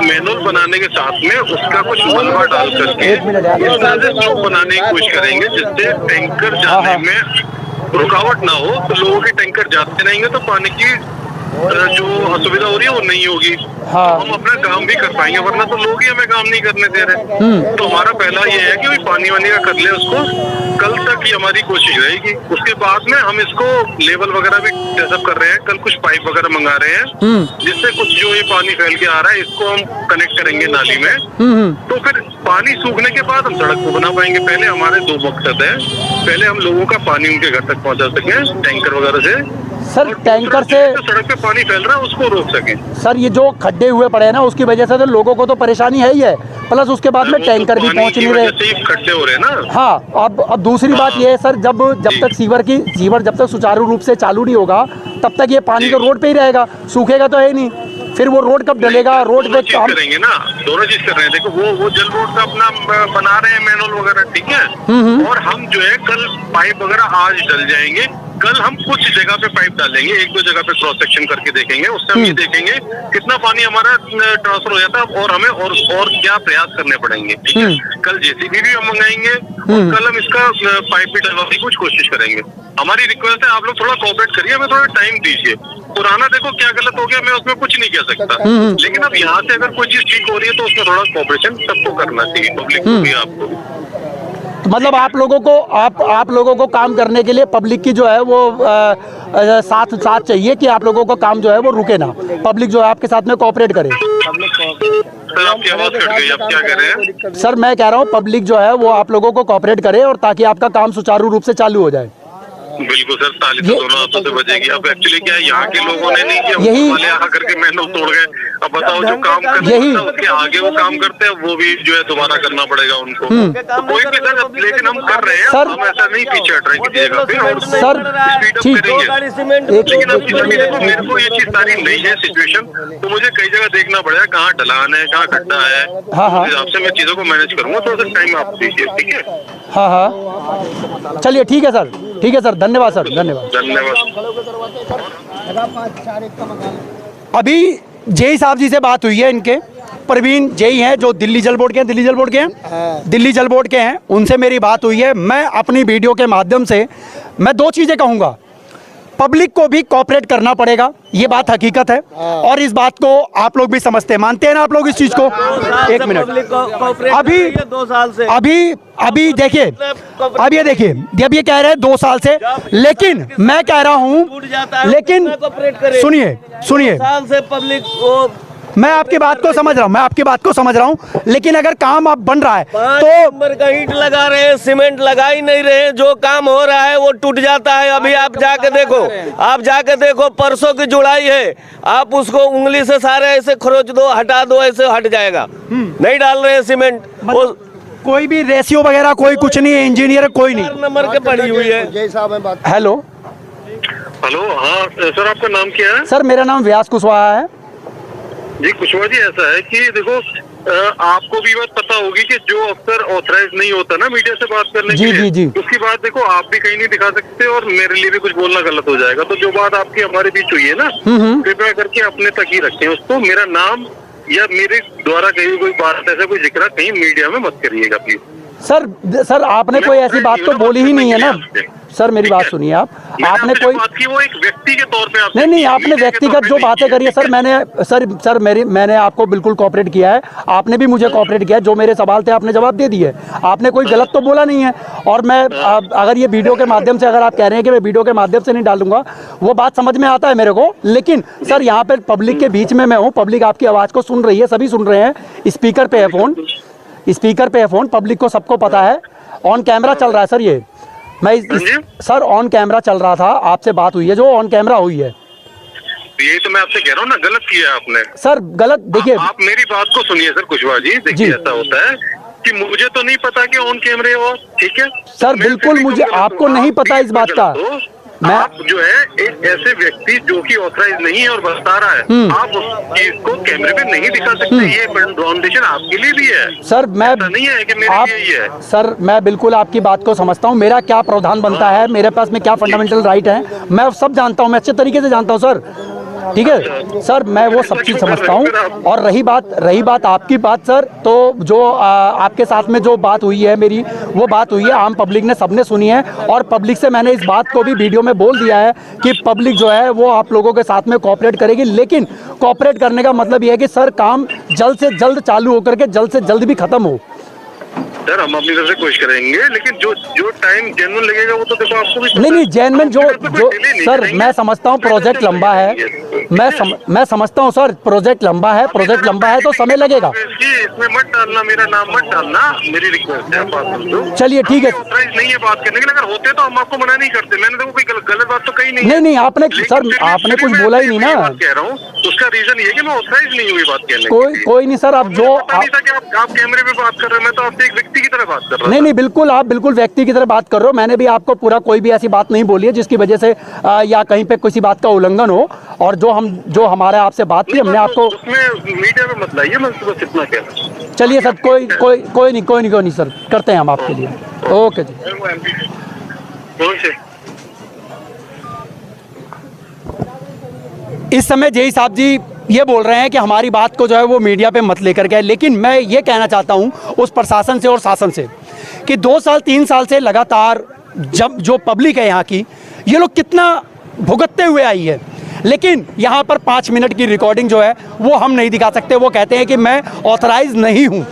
मैनुअल बनाने के साथ में उसका कुछ मलबा डाल करके इस तरह से स्टॉक बनाने की कोशिश करेंगे जिससे टैंकर जाने में रुकावट ना हो। तो लोगों के टैंकर जाते रहेंगे तो पानी की जो असुविधा हो रही है वो नहीं होगी। हाँ। तो हम अपना काम भी कर पाएंगे, वरना तो लोग ही हमें काम नहीं करने दे रहे। तो हमारा पहला ये है कि पानी वानी का कर ले उसको, कल तक ही हमारी कोशिश रहेगी। उसके बाद में हम इसको लेवल वगैरह भी डेवलप कर रहे हैं। कल कुछ पाइप वगैरह मंगा रहे हैं जिससे कुछ जो ये पानी फैल के आ रहा है इसको हम कनेक्ट करेंगे नाली में। तो फिर पानी सूखने के बाद हम सड़क को बना पाएंगे। पहले हमारे 2 मकसद है, पहले हम लोगों का पानी उनके घर तक पहुंचा सकें टैंकर वगैरह से, सर टैंकर से सड़क पे पानी फैल रहा है उसको रोक सके। सर ये जो खड्डे हुए पड़े हैं ना उसकी वजह से तो लोगों को तो परेशानी है ही है, प्लस उसके बाद में टैंकर भी पहुंच नहीं रहे। खड्डे हो रहे हैं ना। हाँ अब दूसरी बात ये है सर, जब तक सीवर जब तक सुचारू रूप से चालू नहीं होगा तब तक ये पानी तो रोड पे ही रहेगा, सूखेगा तो है ही नहीं। फिर वो रोड कब डलेगा, रोड पे दोनों चीज काम करेंगे ना, दोनों चीज कर रहे हैं। देखो वो जल रोड का अपना बना रहे हैं मैनुअल वगैरह, ठीक है, और हम जो है कल पाइप वगैरह आज डल जाएंगे। कल हम कुछ जगह पे पाइप डालेंगे, एक दो जगह पे क्रॉस सेक्शन करके देखेंगे, उससे हम ये देखेंगे कितना पानी हमारा ट्रांसफर हो जाता है और हमें और क्या प्रयास करने पड़ेंगे, ठीक है। कल जेसीबी भी हम मंगाएंगे और कल हम इसका पाइप भी डलवाने की कुछ कोशिश करेंगे। हमारी रिक्वेस्ट है, आप लोग थोड़ा कोऑपरेट करिए, हमें थोड़ा टाइम दीजिए। पुराना देखो क्या गलत हो गया, मैं उसमें कुछ नहीं कह सकता, लेकिन अब यहाँ से अगर कोई चीज ठीक हो रही है तो उसमें थोड़ा कोऑपरेशन सबको करना चाहिए, पब्लिक को भी, आपको भी। मतलब आप लोगों को काम करने के लिए पब्लिक की जो है वो साथ चाहिए कि आप लोगों का काम जो है वो रुके ना, पब्लिक जो है आपके साथ में कोऑपरेट करे। सर आपकी आवाज कट गई, आप क्या कह रहे हैं? सर मैं कह रहा हूँ पब्लिक जो है वो आप लोगों को कोऑपरेट करे और ताकि आपका काम सुचारू रूप से चालू हो जाए। बिल्कुल सर, ताली तो दोनों हाथों से बजेगी। अब एक्चुअली क्या है, यहाँ के लोगों ने नहीं किया, यही वाले यहाँ करके मैनुअल तोड़ गए। अब बताओ जो काम करते हैं उसके आगे वो काम करते हैं, वो भी जो है दोबारा करना पड़ेगा उनको। तो कोई भी सर, लेकिन हम कर रहे हैं, हम ऐसा नहीं पीछे हट रहे किसी जगह पे, और सर, स्पीड अप ठीक। करेंगे। लेकिन अब देखो मेरे को ये चीज सारी नहीं है सिचुएशन, तो मुझे कई जगह देखना पड़ेगा कहाँ ढलान है, कहाँ गड्ढा है। उस हिसाब से मैं चीजों को मैनेज करूंगा, तो टाइम आप दीजिए, ठीक है। हाँ, चलिए ठीक है सर, ठीक है सर, धन्यवाद सर, धन्यवाद। अभी जेई साहब जी से बात हुई है, इनके प्रवीण जेई हैं जो दिल्ली जल बोर्ड के हैं, दिल्ली जल बोर्ड के हैं, उनसे मेरी बात हुई है। मैं अपनी वीडियो के माध्यम से मैं दो चीज़ें कहूँगा, पब्लिक को भी कोऑपरेट करना पड़ेगा, ये बात हकीकत है, और इस बात को आप लोग भी समझते हैं, मानते हैं ना आप लोग इस चीज को। एक मिनट, अभी 2 साल से अभी देखिए, अब ये देखिए, जब ये कह रहे हैं 2 साल से, लेकिन मैं कह रहा हूँ, लेकिन सुनिए साल से पब्लिक को, मैं आपकी बात को समझ रहा हूँ, लेकिन अगर काम अब बन रहा है तो नंबर का ईंट लगा रहे हैं, सीमेंट लगा ही नहीं रहे हैं, जो काम हो रहा है वो टूट जाता है। अभी आप जाके देखो, परसों की जुड़ाई है, आप उसको उंगली से सारे ऐसे खरोच दो, हटा दो, ऐसे हट जाएगा। नहीं डाल रहे हैं सीमेंट, कोई भी रेशियो वगैरह कोई कुछ नहीं है, इंजीनियर कोई नहीं, नंबर के पड़ी हुई है। जय साहब है बात। हेलो, हाँ सर, आपका नाम क्या है? सर मेरा नाम व्यास कुशवाहा है जी। कुशवाहा जी, ऐसा है कि देखो, आपको भी बात पता होगी कि जो अफसर ऑथराइज नहीं होता ना मीडिया से बात करने के लिए, जी। उसकी बात देखो आप भी कहीं नहीं दिखा सकते और मेरे लिए भी कुछ बोलना गलत हो जाएगा। तो जो बात आपकी हमारे बीच हुई है ना, कृपया करके अपने तक ही रखें उसको। मेरा नाम या मेरे द्वारा कही कोई बात, ऐसा कोई जिक्र कहीं मीडिया में मत करिएगा प्लीज। सर आपने कोई ऐसी बात तो बोली ही नहीं है ना सर, मेरी बात सुनिए, आपने कोई बात की वो एक व्यक्ति के तौर पे नहीं, आपने व्यक्तिगत जो बातें करी है सर, मैंने आपको बिल्कुल कोऑपरेट किया है, आपने भी मुझे कोऑपरेट किया है, जो मेरे सवाल थे आपने जवाब दे दिए, आपने कोई गलत तो बोला नहीं है। और मैं अगर ये वीडियो के माध्यम से, अगर आप कह रहे हैं कि मैं वीडियो के माध्यम से नहीं डालूंगा, वो बात समझ में आता है मेरे को, लेकिन सर यहाँ पे पब्लिक के बीच में मैं हूँ, पब्लिक आपकी आवाज़ को सुन रही है, सभी सुन रहे हैं, स्पीकर पे है फोन, पब्लिक को सबको पता है, ऑन कैमरा चल रहा है सर, ये सर ऑन कैमरा चल रहा था, आपसे बात हुई है जो ऑन कैमरा हुई है। यही तो मैं आपसे कह रहा हूँ ना, गलत किया आपने सर, गलत। देखिए आप मेरी बात को सुनिए सर कुशवाहा जी, देखिए ऐसा होता है कि मुझे तो नहीं पता कि ऑन कैमरे हो, ठीक है सर, बिल्कुल मुझे, आपको नहीं पता इस बात का। आप जो है एक ऐसे व्यक्ति जो कि ऑथराइज नहीं है और बता रहा है, आप उस चीज को कैमरे पे नहीं दिखा सकते। ये फाउंडेशन आपके लिए भी है सर, मैं नहीं है कि मेरे लिए ही है। सर मैं बिल्कुल आपकी बात को समझता हूँ, मेरा क्या प्रावधान बनता है, मेरे पास में क्या फंडामेंटल राइट है, मैं सब जानता हूँ, मैं अच्छे तरीके से जानता हूँ सर, ठीक है सर, मैं वो सब चीज़ समझता हूँ। और रही बात आपकी बात सर, तो जो आपके साथ में जो बात हुई है मेरी, वो बात हुई है, आम पब्लिक ने, सबने सुनी है, और पब्लिक से मैंने इस बात को भी वीडियो में बोल दिया है कि पब्लिक जो है वो आप लोगों के साथ में कोऑपरेट करेगी, लेकिन कोऑपरेट करने का मतलब ये है कि सर काम जल्द से जल्द चालू होकर के जल्द से जल्द भी खत्म हो। सर हम अपनी तरफ से कोशिश करेंगे, लेकिन जो टाइम जेन्युइन लगेगा वो तो देखो आपको भी नहीं जेन्युइन जो सर, मैं समझता हूँ प्रोजेक्ट लंबा है, मैं समझता हूँ सर, प्रोजेक्ट लंबा है तो समय लगेगा। इसमें मत डालना, मेरा नाम मत डालना, मेरी रिक्वेस्ट है, बात समझो। चलिए ठीक है, ऑथराइज नहीं है बात करने के, अगर होते तो हम आपको मना नहीं करते। मैंने देखो कोई गलत बात तो कही नहीं। नहीं आपने सर, आपने कुछ बोला ही नहीं ना, कह रहा हूँ उसका रीजन ये कि मैं ऑथराइज नहीं हुई बात कहने। कोई नहीं सर, आप जो आप कैमरे पे बात कर रहे हैं, मैं तो आपसे एक व्यक्ति की तरह बात कर रहा नहीं नहीं, बिल्कुल आप बिल्कुल व्यक्ति की तरह बात कर रहे हो। मैंने भी आपको पूरा कोई भी ऐसी बात नहीं बोली है जिसकी वजह से या कहीं पे किसी बात का उल्लंघन हो। और जो हमारे आपसे बात की हमने आपको उसमें मीडिया में मत लाइए, मैं बस इतना कह रहा हूं। चलिए सर, कोई नहीं सर, करते हैं हम आपके लिए। ओके जी। कौन से इस समय जेई साहब जी ये बोल रहे हैं कि हमारी बात को जो है वो मीडिया पे मत लेकर के, लेकिन मैं ये कहना चाहता हूँ उस प्रशासन से और शासन से कि 2 साल 3 साल से लगातार जब जो पब्लिक है यहाँ की, ये लोग कितना भुगतते हुए आई है, लेकिन यहाँ पर 5 मिनट की रिकॉर्डिंग जो है वो हम नहीं दिखा सकते। वो कहते हैं कि मैं ऑथराइज नहीं हूँ।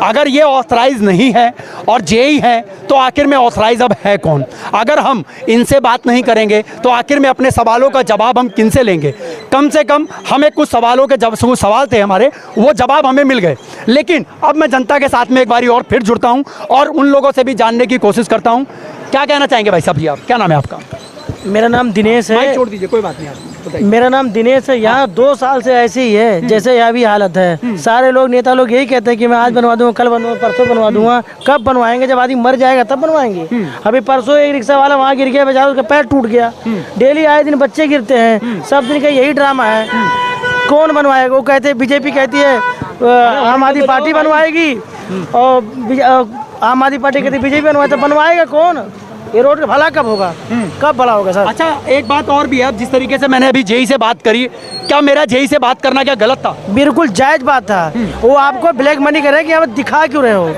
अगर ये ऑथराइज नहीं है और जेई है तो आखिर में ऑथराइज अब है कौन? अगर हम इनसे बात नहीं करेंगे तो आखिर में अपने सवालों का जवाब हम किन से लेंगे? कम से कम हमें कुछ सवालों के जब सवाल थे हमारे, वो जवाब हमें मिल गए। लेकिन अब मैं जनता के साथ में एक बारी और फिर जुड़ता हूँ और उन लोगों से भी जानने की कोशिश करता हूँ। क्या कहना चाहेंगे भाई साहब जी? आप, क्या नाम है आपका? मेरा नाम दिनेश है। छोड़ दीजिए, कोई बात नहीं, आप बताइए। मेरा नाम दिनेश है। यहाँ 2 साल से ऐसे ही है जैसे यहाँ भी हालत है। सारे लोग नेता लोग यही कहते हैं कि मैं आज बनवा दूंगा, कल बनवा, परसों बनवा दूंगा। कब बनवाएंगे? जब आदमी मर जाएगा तब बनवाएंगे। अभी परसों एक रिक्शा वाला वहाँ गिर गया, बेचारा, उसका पैर टूट गया। डेली आए दिन बच्चे गिरते हैं, सब दिन का यही ड्रामा है। कौन बनवाएगा? वो कहते हैं, बीजेपी कहती है आम आदमी पार्टी बनवाएगी, और आम आदमी पार्टी कहती है बीजेपी बनवाए, तो बनवाएगा कौन? ये रोड का भला कब होगा? कब भला होगा सर? अच्छा, एक बात और भी है, जिस तरीके से मैंने अभी जेई से बात करी, क्या मेरा जेई से बात करना क्या गलत था? बिल्कुल जायज बात था। वो आपको ब्लैक मनी करे कि आप दिखा क्यों रहे हो?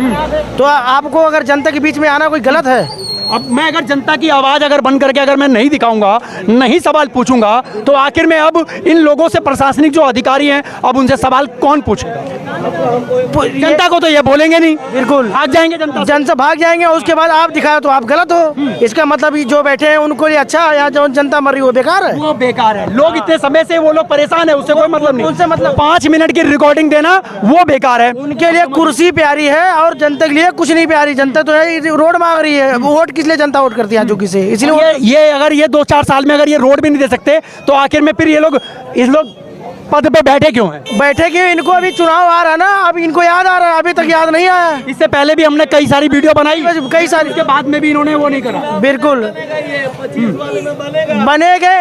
तो आपको अगर जनता के बीच में आना कोई गलत है? अब मैं अगर जनता की आवाज़ अगर बन करके अगर मैं नहीं दिखाऊंगा, नहीं सवाल पूछूंगा, तो आखिर में अब इन लोगों से प्रशासनिक जो अधिकारी हैं, अब उनसे सवाल कौन पूछेगा? जनता को तो ये बोलेंगे नहीं, बिल्कुल भाग जाएंगे जनता भाग जाएंगे। उसके बाद आप दिखाए तो आप गलत हो। इसका मतलब ये जो बैठे हैं उनको ये अच्छा है, यहाँ जो जनता मर रही वो बेकार है। वो बेकार है। लोग इतने समय से वो लोग परेशान है, उससे कोई मतलब नहीं। उनसे मतलब 5 मिनट की रिकॉर्डिंग देना वो बेकार है। उनके लिए कुर्सी प्यारी है और जनता के लिए कुछ नहीं प्यारी। जनता तो है रोड मांग रही है, वोट किस लिए जनता वोट करती है जो किसे? इसलिए ये अगर ये 2-4 साल में अगर ये रोड भी नहीं दे सकते तो आखिर में फिर ये लोग पद पे बैठे क्यों हैं? बैठे क्यों? इनको अभी चुनाव आ रहा है ना, अभी इनको याद आ रहा है, अभी तक याद नहीं आया। इससे पहले भी हमने कई सारी वीडियो बनाई, कई सारी, के बाद में भी इन्होंने वो नहीं करा। बिल्कुल बनेगे।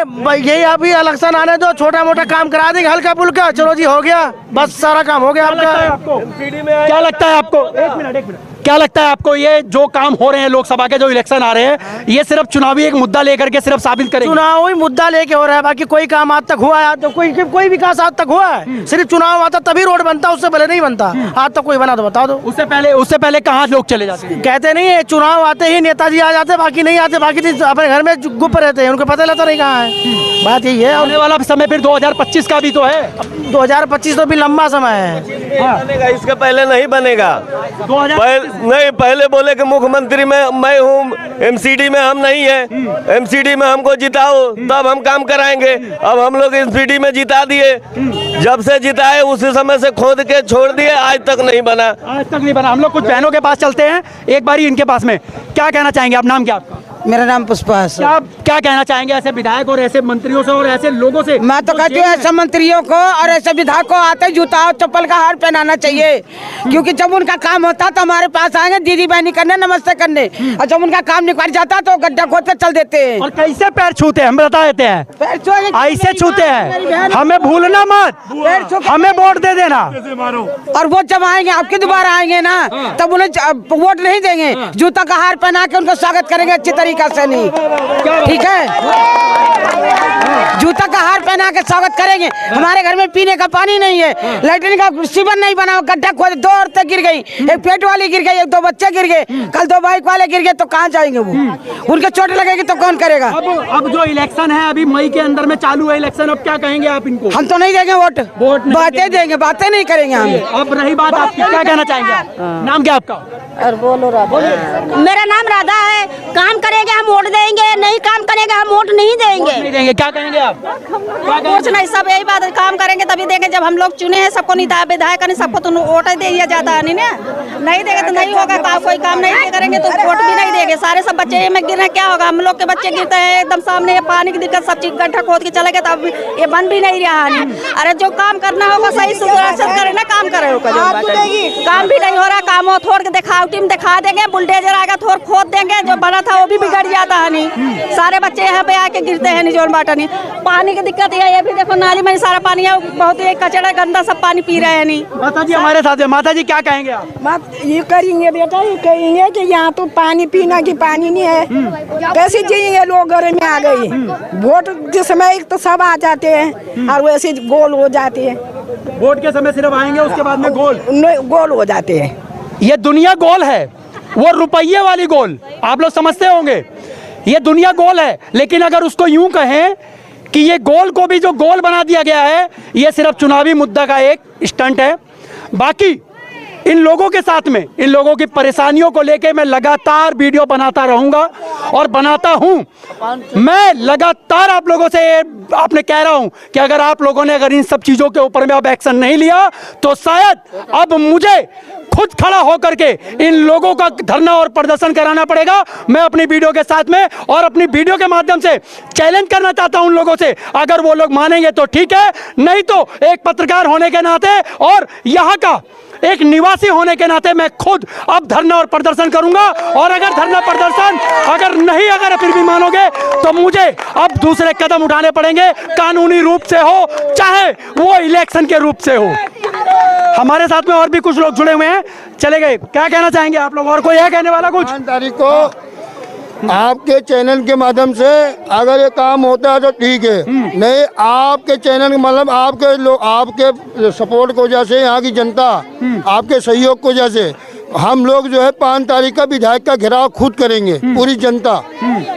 यही अभी इलेक्शन आने दो, छोटा मोटा काम करा देंगे, हल्का फुल्का, चलो जी हो गया, बस सारा काम हो गया आपका। क्या लगता है आपको? एक मिनट, क्या लगता है आपको ये जो काम हो रहे हैं लोकसभा के जो इलेक्शन आ रहे हैं, ये सिर्फ चुनावी एक मुद्दा लेकर के सिर्फ साबित करेंगे? चुनावी मुद्दा लेके हो रहा है, बाकी कोई काम आज तक हुआ है? तो कोई विकास आज तक हुआ है? सिर्फ चुनाव आता तभी रोड बनता, उससे पहले नहीं बनता। आज तक कोई बना तो बता दो। उससे पहले कहाँ लोग चले जाते हैं? कहते नहीं है चुनाव आते ही नेताजी आ जाते, बाकी नहीं आते, बाकी अपने घर में गुप रहते हैं, उनको पता लगता नहीं कहाँ है। बात यही है। आने वाला समय फिर 2025 का भी तो है। 2025 तो भी लंबा समय है। इसके पहले नहीं बनेगा। नहीं, पहले बोले कि मुख्यमंत्री में मैं हूँ, एमसीडी में हम नहीं है, एमसीडी में हमको जिताओ तब हम काम कराएंगे। अब हम लोग एमसीडी में जिता दिए, जब से जिताए उसी समय से खोद के छोड़ दिए, आज तक नहीं बना। आज तक नहीं बना। हम लोग कुछ बहनों के पास चलते हैं, एक बारी इनके पास में। क्या कहना चाहेंगे आप? नाम क्या आपका? मेरा नाम पुष्पा है सर। क्या कहना चाहेंगे ऐसे विधायक और ऐसे मंत्रियों से और ऐसे लोगों से? मैं तो कहती हूँ ऐसे मंत्रियों को और ऐसे विधायक को आते जूता और चप्पल का हार पहनाना चाहिए, क्योंकि जब उनका काम होता तो हमारे पास आएंगे दीदी बहनी करने, नमस्ते करने, और जब उनका काम निकल जाता तो गड्ढा खोद के चल देते हैं। और कैसे पैर छूते हैं हम बता देते हैं, ऐसे छूते हैं। हमें भूलना मत, हमें वोट दे देना। और वो जब आएंगे आपके दोबारा आएंगे ना, तब उन्हें वोट नहीं देंगे, जूता का हार पहना के उनका स्वागत करेंगे अच्छी तरीका से। नहीं ठीक है, जूता का हार पहना के स्वागत करेंगे। हमारे घर में पीने का पानी नहीं है, लैट्रिन का सीवन नहीं बना, गड्ढा खोद, 2 औरतें गिर गई, एक पेट वाली गिर गई, 2 बच्चे गिर गए, कल 2 बाइक वाले गिर गए, तो कहाँ जाएंगे वो? उनके चोट लगेगी तो कौन करेगा? अब जो इलेक्शन है अभी मई के अंदर में चालू है इलेक्शन, अब क्या कहेंगे आप इनको? हम तो नहीं देंगे वोट, बातें देंगे, बातें नहीं करेंगे हम। अब रही बात आपकी, क्या कहना चाहेंगे आप? नाम क्या आपका? मेरा नाम राधा है। काम करेंगे हम वोट देंगे, नहीं काम करेंगे हम वोट नहीं देंगे। क्या कहेंगे कहेंगे आप? कुछ नहीं, सब यही बात, काम करेंगे तभी देंगे। जब हम लोग चुने हैं, सबको नहीं था विधायक नहीं, सबको तो वोट दे दिया जाता है नहीं देंगे तो नहीं होगा। कोई काम नहीं करेंगे तो वोट भी नहीं देंगे। सारे सब बच्चे में गिरना क्या होगा? हम लोग के बच्चे गिरते हैं एकदम सामने, ये पानी की दिक्कत, सब चीज गड्ढा खोद के चले गए तो अब ये बन भी नहीं रहा है। अरे जो काम करना होगा सही सुरक्षित करे ना, काम करे होगा। काम भी नहीं हो रहा, काम हो थोड़ के दिखावटी में दिखा देंगे, बुलडोजर आएगा थोड़ खोद देंगे, जो बना था वो भी बिगड़ जाता है नहीं। सारे बच्चे यहाँ पे आके गिरते हैं जोन बाटा नहीं। पानी की दिक्कत है, ये भी देखो नाली में सारा पानी है, बहुत ही कचरा गंदा सब पानी पी रहे हैं नहीं। माता जी हमारे साथ है, माता जी क्या कहेंगे आप? बात ये करेंगे बेटा, ये कहेंगे कि यहाँ तो पानी पीना की पानी नहीं है, कैसे जिएंगे लोग? घर में आ गई वोट के समय तो सब आ जाते हैं और वैसे गोल हो जाते हैं। वोट के समय सिर्फ आएंगे, उसके बाद में गोल हो जाते हैं। ये दुनिया गोल है, वो रुपये वाली गोल, आप लोग समझते होंगे। ये दुनिया गोल है, लेकिन अगर उसको यूं कहें कि ये गोल को भी जो गोल बना दिया गया है, ये सिर्फ चुनावी मुद्दा का एक स्टंट है। बाकी इन लोगों के साथ में, इन लोगों की परेशानियों को लेके मैं लगातार वीडियो बनाता रहूंगा और बनाता हूं। मैं लगातार आप लोगों से आपने कह रहा हूं कि अगर आप लोगों ने अगर इन सब चीजों के ऊपर में अब एक्शन नहीं लिया तो शायद अब मुझे खुद खड़ा होकर के इन लोगों का धरना और प्रदर्शन कराना पड़ेगा। मैं अपनी वीडियो के साथ में और अपनी वीडियो के माध्यम से चैलेंज करना चाहता हूं उन लोगों से। अगर वो लोग मानेंगे तो ठीक है, नहीं तो एक पत्रकार होने के नाते और यहाँ का एक निवासी होने के नाते मैं खुद अब धरना और प्रदर्शन करूंगा। और अगर धरना प्रदर्शन अगर फिर भी मानोगे तो मुझे अब दूसरे कदम उठाने पड़ेंगे, कानूनी रूप से हो चाहे वो इलेक्शन के रूप से हो। हमारे साथ में और भी कुछ लोग जुड़े हुए हैं, चले गए। क्या कहना चाहेंगे आप लोग? और कोई है कहने वाला कुछ? 5 तारीख को आपके चैनल के माध्यम से अगर ये काम होता है तो ठीक है, नहीं आपके चैनल मतलब आपके लोग, आपके सपोर्ट को जैसे यहाँ की जनता आपके सहयोग को जैसे हम लोग जो है 5 तारीख का विधायक का घेराव खुद करेंगे, पूरी जनता।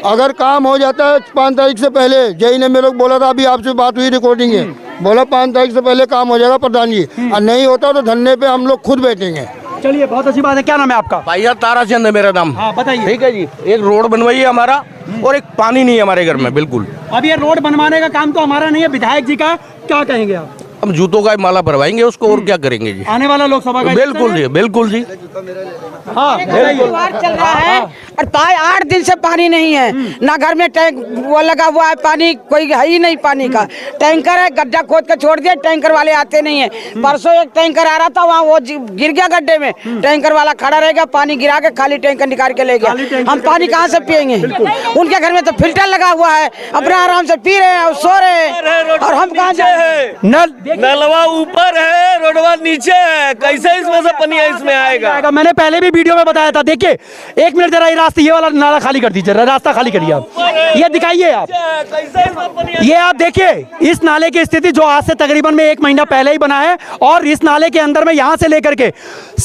अगर काम हो जाता है 5 तारीख से पहले, जय ने मेरे को बोला था, अभी आपसे बात हुई, रिकॉर्डिंग है, बोला 5 तारीख से पहले काम हो जाएगा प्रधान जी, और नहीं होता तो धरने पे हम लोग खुद बैठेंगे। चलिए, बहुत अच्छी बात है। क्या नाम है आपका? भैया ताराचंद है मेरा नाम। हाँ बताइए। ठीक है जी, एक रोड बनवाइए हमारा, और एक पानी नहीं है हमारे घर में बिल्कुल। अब ये रोड बनवाने का काम तो हमारा नहीं है, विधायक जी का। क्या कहेंगे आप? हम जूतों का माला भरवाएंगे उसको, और क्या करेंगे जी? आने वाला लोकसभा का बिल्कुल जी, बिल्कुल जी। हाँ त्योहार चल रहा है और 8 दिन से पानी नहीं है ना, घर में टैंक वो लगा हुआ है, पानी कोई है ही नहीं पानी का। टैंकर है, गड्ढा खोद के छोड़ दिया, टैंकर वाले आते नहीं है। परसों एक टैंकर आ रहा था, वहाँ वो गिर गया गड्ढे में, टैंकर वाला खड़ा रहेगा, पानी गिरा के खाली टैंकर निकाल के ले गया। हम पानी कहाँ से पियेंगे? उनके घर में तो फिल्टर लगा हुआ है, अपना आराम से पी रहे हैं और सो रहे हैं, और हम कहाँ जाए? नलवा ऊपर है, रोडवा नीचे है, कैसे इसमें से पानी इसमें आएगा? मैंने पहले भी वीडियो में बताया था। देखिए, एक मिनट जरा ये रास्ता, ये वाला नाला खाली कर दीजिए, रास्ता खाली करिए आप, ये दिखाइए आप। ये आप देखिए इस नाले की स्थिति जो आज से तकरीबन में 1 महीना पहले ही बना है, और इस नाले के अंदर में यहाँ से लेकर के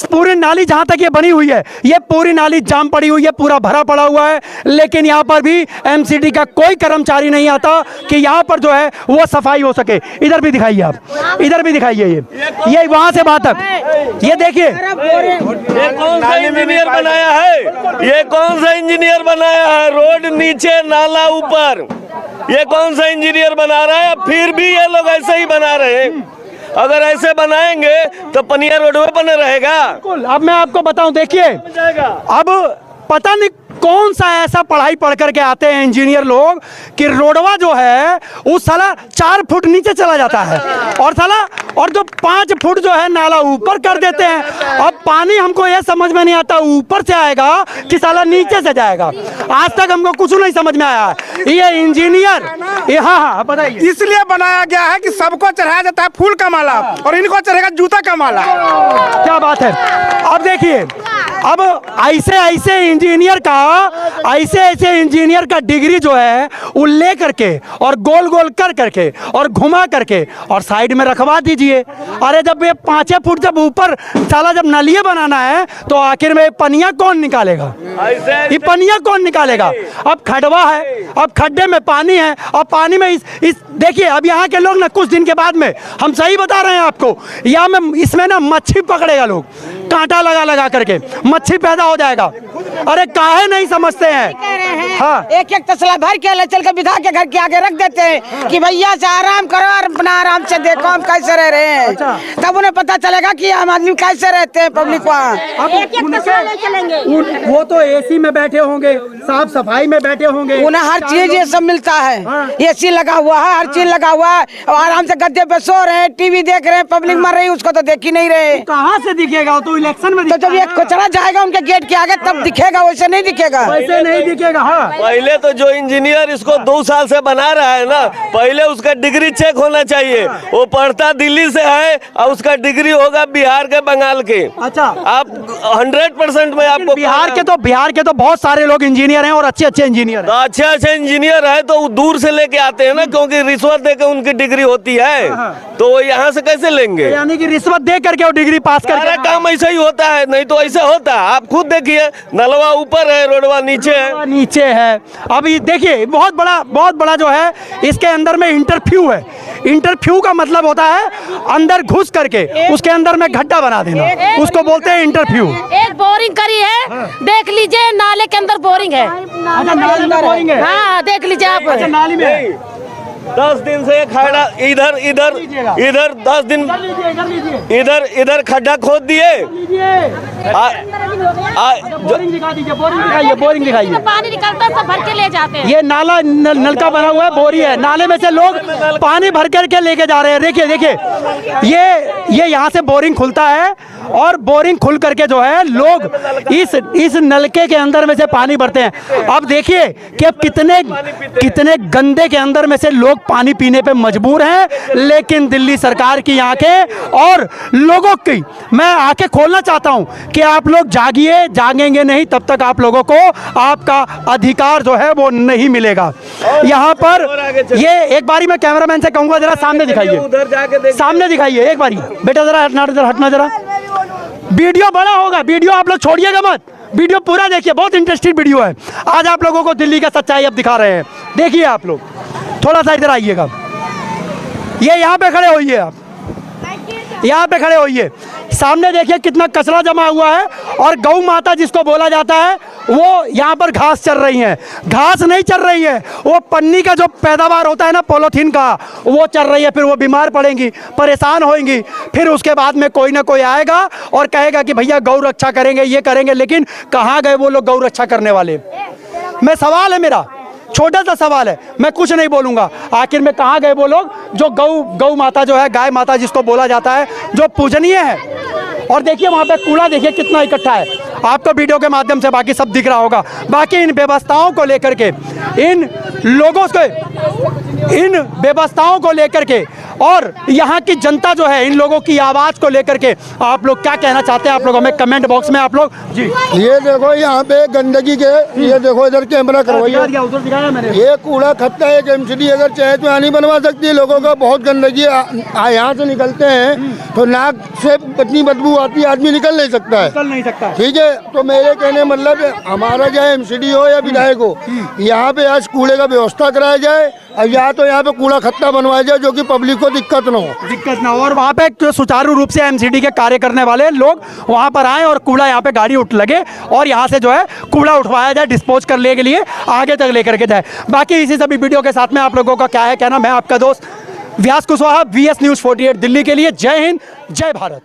पूरी नाली जहाँ तक ये बनी हुई है, ये पूरी नाली जाम पड़ी हुई है, पूरा भरा पड़ा हुआ है। लेकिन यहाँ पर भी एमसीडी का कोई कर्मचारी नहीं आता कि यहाँ पर जो है वो सफाई हो सके। इधर भी दिखाइए आप, इधर भी दिखाइए, ये वहाँ से वहाँ तक, ये देखिए। कौन सा इंजीनियर बनाया है? ये कौन सा इंजीनियर बनाया है? रोड नीचे, नाला ऊपर, ये कौन सा इंजीनियर बना रहा है? फिर भी ये लोग ऐसे ही बना रहे हैं। अगर ऐसे बनाएंगे तो पनिया रोडवे बने रहेगा। अब मैं आपको बताऊं, देखिए अब पता नहीं कौन सा ऐसा पढ़ाई पढ़ करके आते हैं इंजीनियर लोग कि रोडवा जो है उस साला 4 फुट नीचे चला जाता है, और साला और जो 5 फुट जो है नाला ऊपर कर देते हैं। अब पानी हमको ये समझ में नहीं आता ऊपर से आएगा कि साला नीचे से जाएगा। आज तक हमको कुछ नहीं समझ में आया है। ये इंजीनियर हाँ बताइए। इसलिए बनाया गया है कि सबको चढ़ाया जाता है फूल का माला, और इनको चढ़ेगा जूता का माला। क्या बात है। अब देखिए, अब ऐसे इंजीनियर का डिग्री जो है वो ले करके और गोल गोल कर करके और घुमा करके और साइड में रखवा दीजिए। अरे जब ये 5 फुट जब ऊपर साला जब नालियाँ बनाना है तो आखिर में पनिया कौन निकालेगा? ये पनिया कौन निकालेगा? अब खडवा है, अब खड्डे में पानी है, अब पानी में इस देखिए, अब यहाँ के लोग ना कुछ दिन के बाद में, हम सही बता रहे हैं आपको, यहाँ में इसमें ना मच्छी पकड़ेगा लोग। कांटा लगा लगा करके मच्छी पैदा हो जाएगा। अरे काहे नहीं समझते हैं। हाँ, एक एक तसला भर के ले चल के विधा के घर के आगे रख देते हैं कि भैया से आराम करो और अपना आराम से देखो हम कैसे रह रहे हैं। तब उन्हें पता चलेगा कि हम आदमी कैसे रहते हैं पब्लिक वहाँ। वो तो एसी में बैठे होंगे, साफ सफाई में बैठे होंगे, उन्हें हर चीज ये सब मिलता है। एसी लगा हुआ है, हर चीज लगा हुआ है, और आराम से गद्दे पे सो रहे हैं, टीवी देख रहे हैं, पब्लिक मर रही है उसको तो देख ही नहीं रहे। कहाँ से दिखेगा? तो इलेक्शन में तो जब ये कचरा जाएगा उनके गेट के आगे तब दिखेगा, वैसे नहीं दिखेगा। वैसे नहीं दिखेगा। हाँ, पहले तो जो इंजीनियर इसको 2 साल से बना रहा है ना, पहले उसका डिग्री चेक होना चाहिए। वो पढ़ता दिल्ली से है और उसका डिग्री होगा बिहार के, बंगाल के। अच्छा, आप 100% में आपको बिहार के तो बहुत सारे लोग इंजीनियर हैं और अच्छे इंजीनियर हैं। अच्छे इंजीनियर है तो वो दूर से लेके आते हैं ना, क्योंकि रिश्वत देकर उनकी डिग्री होती है, तो वो यहाँ से कैसे लेंगे? यानी कि रिश्वत दे करके वो डिग्री पास करके सारा काम ऐसा ही होता है, नहीं तो ऐसे होता है। आप खुद देखिए, नलवा ऊपर है, रोडवा नीचे है। अभी देखिए बहुत बड़ा जो है इसके अंदर में इंटरव्यू है। इंटरव्यू का मतलब होता है अंदर घुस करके उसके अंदर में गड्ढा बना देना, उसको बोलते हैं इंटरव्यू। एक बोरिंग करी है, देख लीजिए, नाले के अंदर बोरिंग है। अच्छा, नाली में बोरिंग है। हाँ, देख लीजिए आप। अच्छा, नाली में 10 दिन से खड़ा इधर 10 दिन इधर खड्डा खोद दिए। बोरिंग दिखाइए। पानी निकलता है सब भर के ले जाते हैं। ये नाला नलका बना हुआ है, बोरी है, नाले में से लोग पानी भर करके लेके जा रहे हैं। देखिए ये यहाँ से बोरिंग खुलता है और बोरिंग खुल करके जो है लोग इस नलके के अंदर में से पानी भरते हैं। अब देखिए कि कितने गंदे के अंदर में से लोग पानी पीने पे मजबूर हैं, लेकिन दिल्ली सरकार की आंखें और लोगों की मैं आंखें खोलना चाहता हूं कि आप लोग जागिए, जागेंगे नहीं तब तक आप लोगों को आपका अधिकार जो है वो नहीं मिलेगा। यहाँ पर ये एक बारी मैं कैमरामैन से कहूंगा जरा सामने दिखाइए, सामने दिखाइए एक बारी बेटा, जरा हटना जरा। वीडियो बड़ा होगा, वीडियो आप लोग छोड़िएगा मत, वीडियो पूरा देखिए, बहुत इंटरेस्टिंग वीडियो है। आज आप लोगों को दिल्ली का सच्चाई अब दिखा रहे हैं, देखिए आप लोग थोड़ा सा इधर आइएगा। ये यहाँ पे खड़े होइए, आप यहाँ पे खड़े होइए, सामने देखिए कितना कचरा जमा हुआ है और गौ माता जिसको बोला जाता है वो यहाँ पर घास चर रही है। घास नहीं चर रही है, वो पन्नी का जो पैदावार होता है ना, पॉलीथीन का, वो चल रही है। फिर वो बीमार पड़ेंगी, परेशान होंगी, फिर उसके बाद में कोई ना कोई आएगा और कहेगा कि भैया गौ रक्षा करेंगे, ये करेंगे। लेकिन कहाँ गए वो लोग गौ रक्षा करने वाले? मैं सवाल है, मेरा छोटा सा सवाल है, मैं कुछ नहीं बोलूंगा। आखिर में कहाँ गए वो लोग जो गौ माता जो है, गाय माता जिसको बोला जाता है, जो पूजनीय है। और देखिए वहाँ पे कूड़ा देखिए कितना इकट्ठा है, आपको वीडियो के माध्यम से बाकी सब दिख रहा होगा। बाकी इन व्यवस्थाओं को लेकर के, इन लोगों को, इन व्यवस्थाओं को लेकर के और यहाँ की जनता जो है इन लोगों की आवाज़ को लेकर के आप लोग क्या कहना चाहते हैं? आप लोग हमें कमेंट बॉक्स में आप लोग जी। ये देखो यहाँ पे गंदगी के, ये देखो इधर कैमरा करवाइए, ये कूड़ा खत्ता है। एमसीडी अगर चाहे तो यहाँ नहीं बनवा सकती है, लोगों का बहुत गंदगी यहाँ से निकलते हैं तो नाक से इतनी बदबू आती है, आदमी निकल नहीं सकता। ठीक है, तो मेरे कहने मतलब हमारा चाहे एमसीडी हो या विधायक हो, यहाँ पे आज कूड़े का व्यवस्था कराया जाए और या तो यहाँ पे कूड़ा खत्ता बनवाया जाए जो कि पब्लिक को दिक्कत ना हो। और वहाँ पे सुचारू रूप से एमसीडी के कार्य करने वाले लोग वहाँ पर आए और कूड़ा यहाँ पे गाड़ी उठ लगे और यहाँ से जो है कूड़ा उठवाया जाए, डिस्पोज करने के लिए आगे तक लेकर के जाए। बाकी इसी सभी वीडियो के साथ में आप लोगों का क्या है कहना? मैं आपका दोस्त व्यास कुशवाहा, VS News 48 दिल्ली के लिए। जय हिंद, जय भारत।